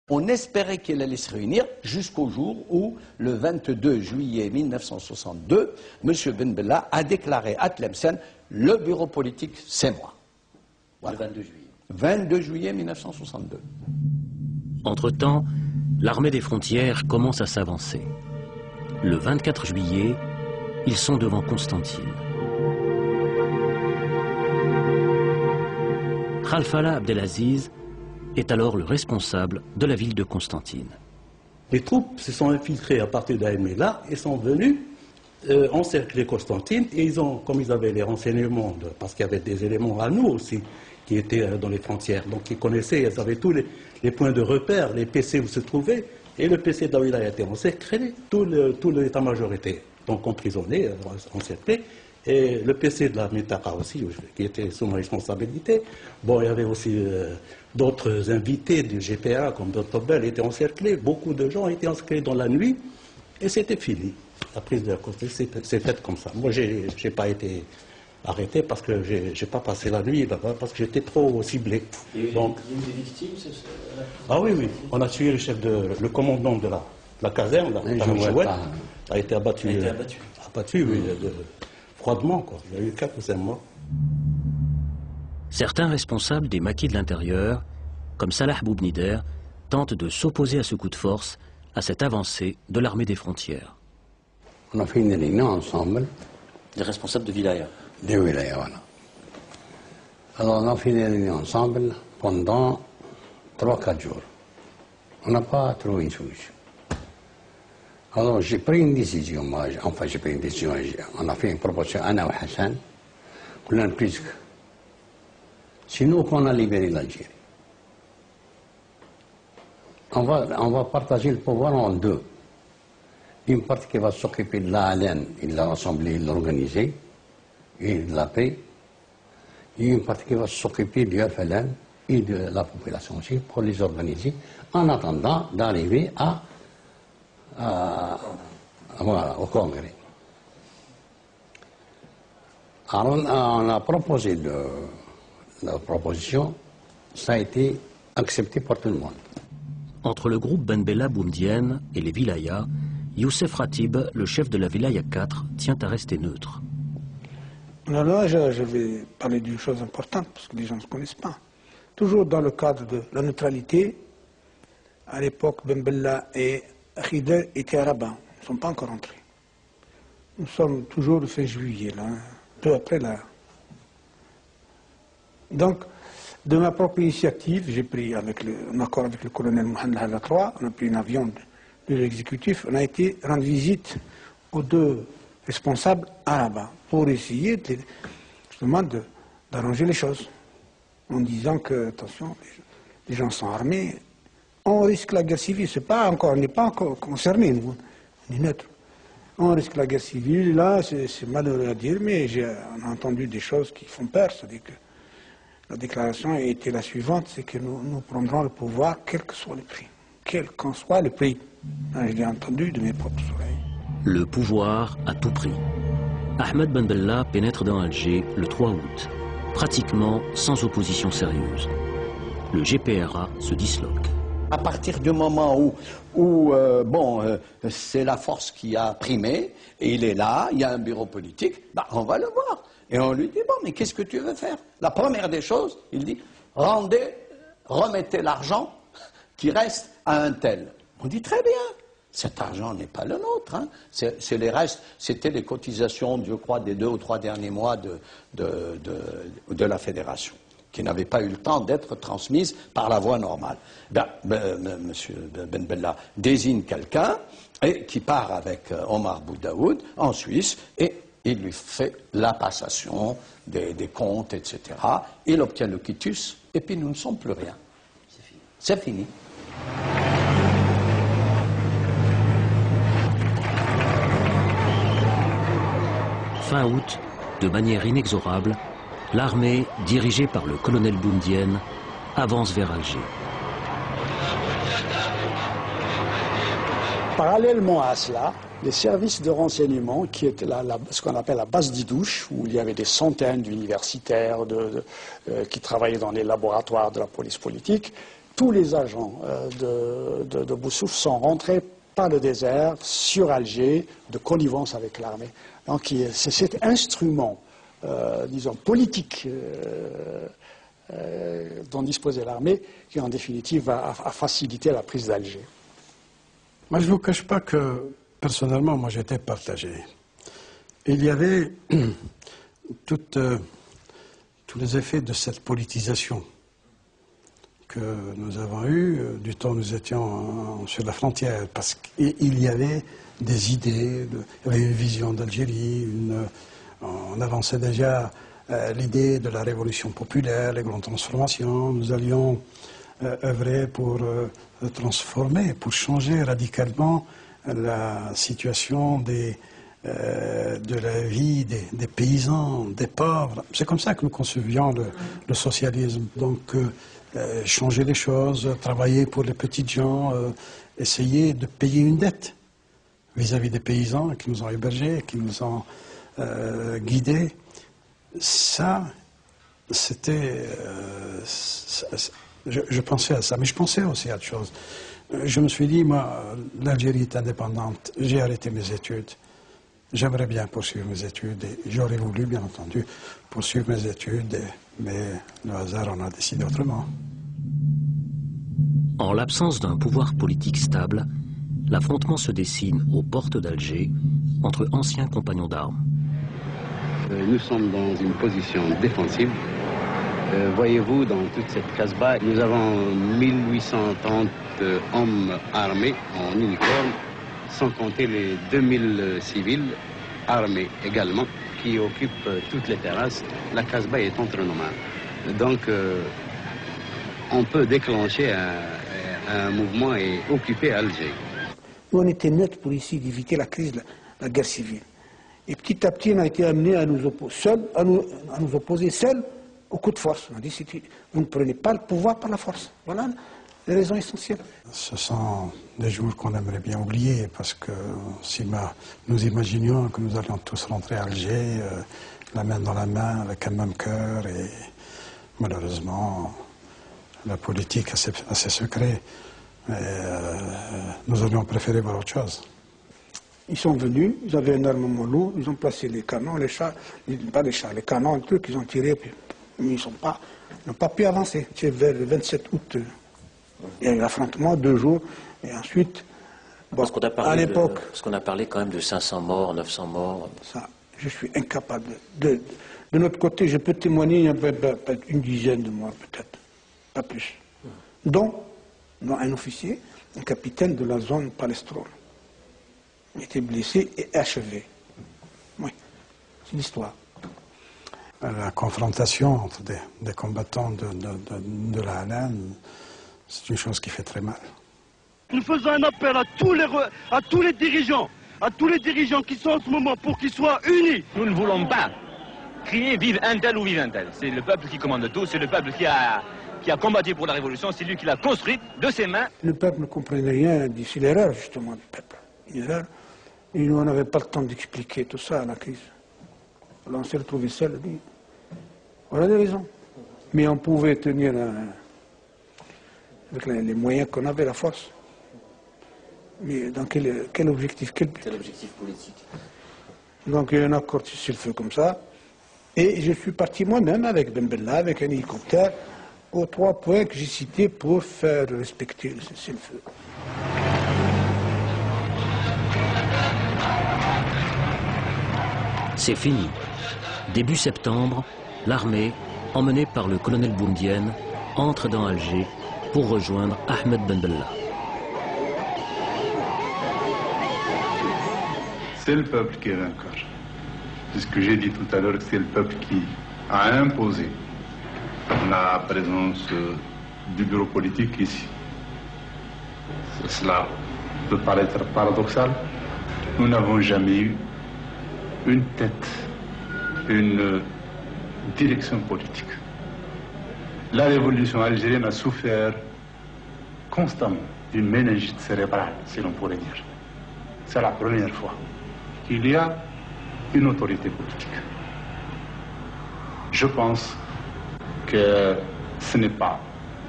On espérait qu'elle allait se réunir jusqu'au jour où, le 22 juillet 1962, M. Ben Bella a déclaré à Tlemcen « Le bureau politique, c'est moi ». Voilà. Le 22 juillet. 22 juillet 1962. Entre-temps, l'armée des frontières commence à s'avancer. Le 24 juillet, ils sont devant Constantine. Khalfallah Abdelaziz est alors le responsable de la ville de Constantine. Les troupes se sont infiltrées à partir d'Aïmela et sont venues encercler Constantine. Et ils ont, comme ils avaient les renseignements, parce qu'il y avait des éléments à nous aussi, qui étaient dans les frontières. Donc ils connaissaient, ils avaient tous les points de repère, les PC où se trouvaient. Et le PC d'Aouila a été encerclé, tout l'état-major était donc emprisonné, encerclé. Et le PC de la Métaka aussi, qui était sous ma responsabilité. Bon, il y avait aussi d'autres invités du GPA, comme Dr. Bell, étaient encerclés. Beaucoup de gens étaient encerclés dans la nuit. Et c'était fini. La prise de la Constantine s'est faite comme ça. Moi, je n'ai pas été arrêté parce que je n'ai pas passé la nuit là-bas, parce que j'étais trop ciblé. Donc, il y a eu des victimes, ah oui, oui. On a tué le commandant de la caserne, a été abattu. Abattu, oui. Froidement, quoi. Il y a eu 4 ou 5 morts. Certains responsables des maquis de l'intérieur, comme Salah Boubnider, tentent de s'opposer à ce coup de force, à cette avancée de l'armée des frontières. On a fait une réunion ensemble. Les responsables de Wilaya. Des Wilaya, voilà. Alors on a fait une réunion ensemble pendant 3-4 jours. On n'a pas trouvé une solution. Alors j'ai pris une décision, moi, enfin j'ai pris une décision, on a fait une proposition, Anna et Hassan, qu'on a prise. Sinon qu'on a libéré l'Algérie. On va partager le pouvoir en 2. Une partie qui va s'occuper de la haleine et de l'Assemblée, de l'organiser, et de la paix. Et une partie qui va s'occuper du FLN et de la population aussi, pour les organiser, en attendant d'arriver voilà, au Congrès. Alors on a proposé la proposition, ça a été accepté par tout le monde. Entre le groupe Ben Bella Boumdienne et les wilayas, Youssef Ratib, le chef de la wilaya 4, tient à rester neutre. Là, je vais parler d'une chose importante, parce que les gens ne se connaissent pas. Toujours dans le cadre de la neutralité, à l'époque, Ben Bella et Khidr étaient à Rabat. Ils ne sont pas encore entrés. Nous sommes toujours le 16 juillet, là, peu après là. Donc, de ma propre initiative, j'ai pris, en accord avec le colonel Mohamed Halla III, on a pris un avion de l'exécutif, on a été rendre visite aux 2 responsables à Rabat pour essayer justement d'arranger les choses, en disant que, attention, les gens sont armés, on risque la guerre civile, on n'est pas encore concernés, nous, on est neutre. On risque la guerre civile, là, c'est malheureux à dire, mais on a entendu des choses qui font peur, c'est-à-dire que la déclaration a été la suivante, c'est que nous prendrons le pouvoir, quel que soit le prix, quel qu'en soit le prix. Je l'ai entendu de mes propres oreilles. Le pouvoir à tout prix. Ahmed Ben Bella pénètre dans Alger le 3 août, pratiquement sans opposition sérieuse. Le GPRA se disloque. À partir du moment où c'est la force qui a primé, et il est là, il y a un bureau politique, on va le voir. Et on lui dit, bon, mais qu'est-ce que tu veux faire? La première des choses, il dit, remettez l'argent qui reste à un tel. On dit, très bien, cet argent n'est pas le nôtre. Hein. C'est les restes, c'était les cotisations, je crois, des 2 ou 3 derniers mois de la fédération, qui n'avaient pas eu le temps d'être transmises par la voie normale. Monsieur Ben Bella désigne quelqu'un qui part avec Omar Boudaoud en Suisse et il lui fait la passation des comptes, etc. Il obtient le quitus et puis nous ne sommes plus rien. C'est fini. Fin août, de manière inexorable, l'armée, dirigée par le colonel Boumdienne, avance vers Alger. Parallèlement à cela, les services de renseignement, qui étaient ce qu'on appelle la base d'Idouche, où il y avait des centaines d'universitaires qui travaillaient dans les laboratoires de la police politique, tous les agents de Boussouf sont rentrés par le désert sur Alger, de connivence avec l'armée. Donc c'est cet instrument, disons, politique dont disposait l'armée qui, en définitive, a facilité la prise d'Alger. Moi, je ne vous cache pas que, personnellement, moi, j'étais partagé. Il y avait tous les effets de cette politisation que nous avons eue du temps où nous étions sur la frontière, parce qu'il y avait des idées, il y avait une vision d'Algérie, on avançait déjà l'idée de la révolution populaire, les grandes transformations. Nous allions œuvrer pour transformer, pour changer radicalement la situation de la vie des paysans, des pauvres. C'est comme ça que nous concevions le socialisme. Donc, changer les choses, travailler pour les petites gens, essayer de payer une dette vis-à-vis des paysans qui nous ont hébergés, qui nous ont guidés. Ça, c'était... je pensais à ça, mais je pensais aussi à autre chose. Je me suis dit, moi, l'Algérie est indépendante, j'ai arrêté mes études. J'aimerais bien poursuivre mes études et j'aurais voulu, bien entendu, poursuivre mes études, mais le hasard en a décidé autrement. En l'absence d'un pouvoir politique stable, l'affrontement se dessine aux portes d'Alger entre anciens compagnons d'armes. Nous sommes dans une position défensive. Voyez-vous, dans toute cette Casbah, nous avons 1830 hommes armés en uniforme, sans compter les 2000 civils armés également, qui occupent toutes les terrasses. La Casbah est entre nos mains. Donc, on peut déclencher un mouvement et occuper Alger. Nous, on était net pour ici d'éviter la crise, la guerre civile. Et petit à petit, on a été amené à nous opposer seuls au coup de force. On a dit, vous ne prenez pas le pouvoir par la force. Voilà les raisons essentielles. Ce sont des jours qu'on aimerait bien oublier, parce que si nous imaginions que nous allions tous rentrer à Alger, la main dans la main, avec un même cœur, et malheureusement, la politique a ses secrets. Nous aurions préféré voir autre chose. Ils sont venus, ils avaient un armement lourd, ils ont placé les canons, les canons, les trucs, ils ont tiré, mais ils n'ont pas pu avancer. C'est vers le 27 août, il y a eu l'affrontement, 2 jours, et ensuite, bon, à l'époque... Parce qu'on a parlé quand même de 500 morts, 900 morts. Ça, je suis incapable. De notre côté, je peux témoigner, il y avait une dizaine de morts peut-être, pas plus. Dont un officier, un capitaine de la zone Palestrol. Il était blessé et achevé. Oui, c'est l'histoire. La confrontation entre des combattants de la Halane, c'est une chose qui fait très mal. Nous faisons un appel à tous les dirigeants qui sont en ce moment pour qu'ils soient unis. Nous ne voulons pas crier vive un tel ou vive un tel. C'est le peuple qui commande tout, c'est le peuple qui a combattu pour la révolution, c'est lui qui l'a construite de ses mains. Le peuple ne comprenait rien, c'est l'erreur justement du peuple. L'erreur. Et nous, on n'avait pas le temps d'expliquer tout ça à la crise. Alors on s'est retrouvés seuls. Voilà des raisons. Mais on pouvait tenir avec les moyens qu'on avait, la force. Mais dans quel objectif, quel but? Quel objectif politique? Donc il y a un accord de cessez-le-feu comme ça. Et je suis parti moi-même avec Ben Bella, avec un hélicoptère, aux 3 points que j'ai cités pour faire respecter le cessez-le-feu. C'est fini. Début septembre, l'armée, emmenée par le colonel Boumedienne, entre dans Alger pour rejoindre Ahmed Ben Bella. C'est le peuple qui est vainqueur. C'est ce que j'ai dit tout à l'heure, c'est le peuple qui a imposé la présence du bureau politique ici. Cela peut paraître paradoxal. Nous n'avons jamais eu une tête, une direction politique. La révolution algérienne a souffert constamment d'une méningite cérébrale, si l'on pourrait dire. C'est la première fois qu'il y a une autorité politique. Je pense que ce n'est pas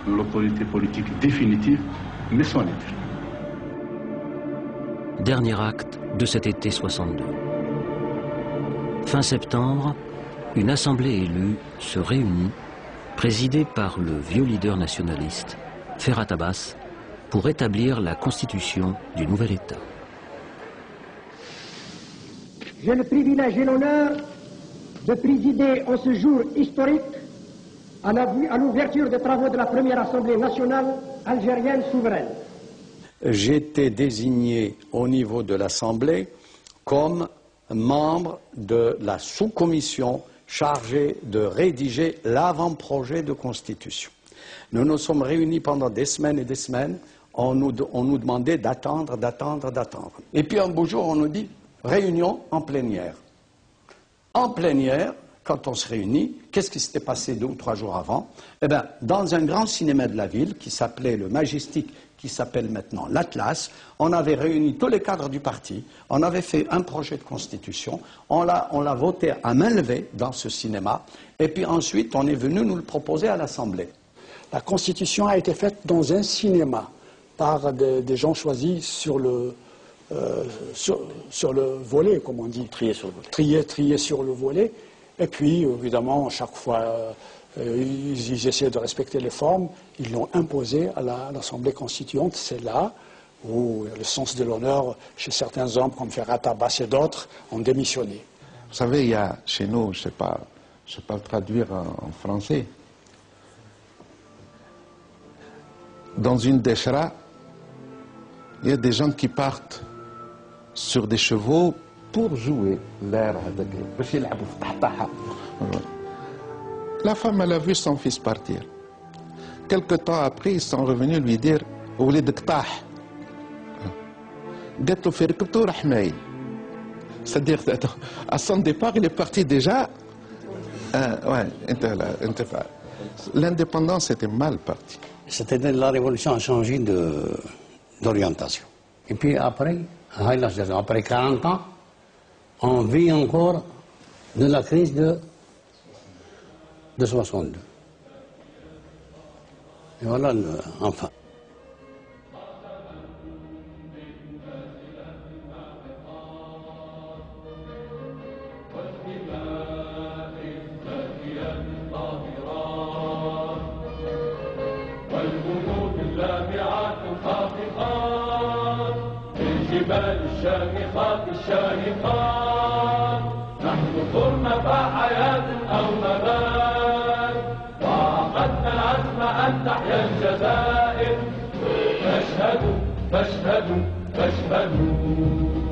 l'autorité politique définitive, mais sans lettre. Dernier acte de cet été 62. Fin septembre, une assemblée élue se réunit, présidée par le vieux leader nationaliste, Ferhat Abbas, pour établir la constitution du nouvel État. J'ai le privilège et l'honneur de présider en ce jour historique à l'ouverture des travaux de la première Assemblée nationale algérienne souveraine. J'ai été désigné au niveau de l'Assemblée comme membre de la sous-commission chargée de rédiger l'avant-projet de constitution. Nous nous sommes réunis pendant des semaines et des semaines. On nous demandait d'attendre. Et puis un beau jour, on nous dit réunion en plénière. En plénière, quand on se réunit, qu'est-ce qui s'était passé 2 ou 3 jours avant? Eh bien, dans un grand cinéma de la ville qui s'appelait le Majestic, qui s'appelle maintenant l'Atlas, on avait réuni tous les cadres du parti, on avait fait un projet de constitution, on l'a voté à main levée dans ce cinéma, et puis ensuite on est venu nous le proposer à l'Assemblée. La constitution a été faite dans un cinéma par des gens choisis sur le volet, comme on dit. Trier sur le volet. Trier sur le volet. Et puis, évidemment, chaque fois, ils essaient de respecter les formes. Ils l'ont imposé à l'Assemblée constituante. C'est là où le sens de l'honneur, chez certains hommes, comme Ferhat Abbas et d'autres, ont démissionné. Vous savez, il y a chez nous, je ne sais pas le traduire en français, dans une déchra, il y a des gens qui partent sur des chevaux pour jouer l'air. La femme, elle a vu son fils partir. Quelque temps après, ils sont revenus lui dire c'est-à-dire, à son départ, il est parti déjà. L'indépendance était mal partie. C'était la révolution a changé d'orientation. Et puis après 40 ans, on vit encore de la crise de 62. Et voilà, enfin. الشامخات الشامخات نحن صرنا فحياة أو ممات وعقدنا العزم أن تحيا الجزائر فاشهدوا فاشهدوا فاشهدوا